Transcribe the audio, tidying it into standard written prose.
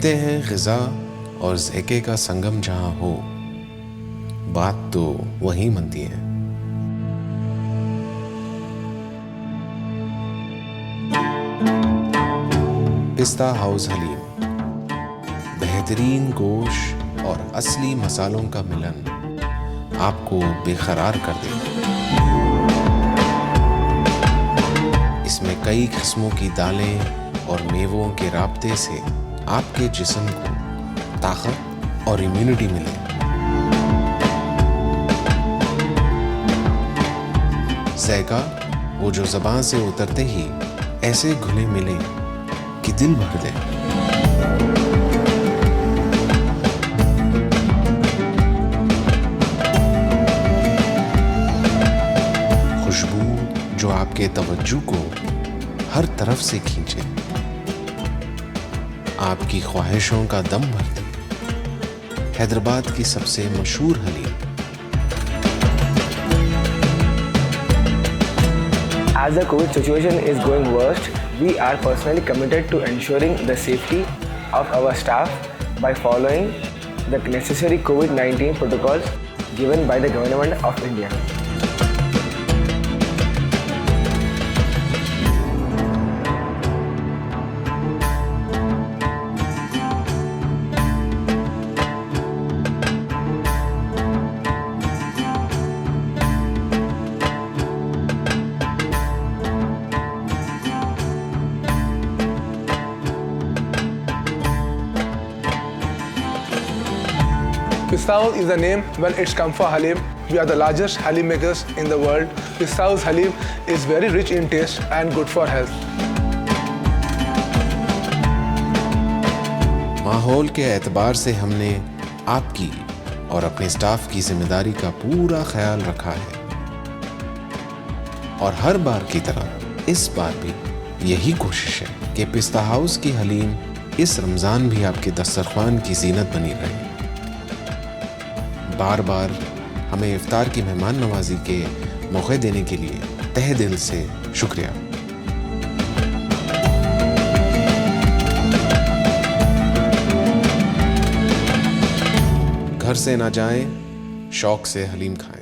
कहते हैं ग़िज़ा और ज़ैक़े का संगम जहाँ हो, बात तो वहीं बनती है। पिस्ता हाउस हलीम, बेहतरीन गोश्त और असली मसालों का मिलन आपको बेकरार कर देगा। इसमें कई किस्मों की दालें और मेवों के राब्ते से आपके जिस्म को ताकत और इम्यूनिटी मिले। ज़ैक़ा, वो जो ज़बान से उतरते ही ऐसे घुले मिले कि दिल भर दे। खुशबू जो आपके तवज्जो को हर तरफ से खींचे, आपकी ख्वाहिशों का दम भर दे। हैदराबाद की सबसे मशहूर haleem. As the COVID situation is going worst, we are personally committed to ensuring the safety of our staff by following the necessary COVID-19 protocols given by the Government of India. Pista House is the name when it's come for Halim. We are the largest Halim makers in the world. Pista House Halim is very rich in taste and good for health. माहौल के एतबार से हमने आपकी और अपने staff की जिम्मेदारी का पूरा ख्याल रखा है, और हर बार की तरह इस बार भी यही कोशिश है कि पिस्ता हाउस की हलीम इस रमज़ान भी आपके दस्तरख्वान की जीनत बनी रहे। बार बार हमें इफ्तार की मेहमान नवाजी के मौके देने के लिए तहे दिल से शुक्रिया। घर से ना जाएं, शौक से हलीम खाएं।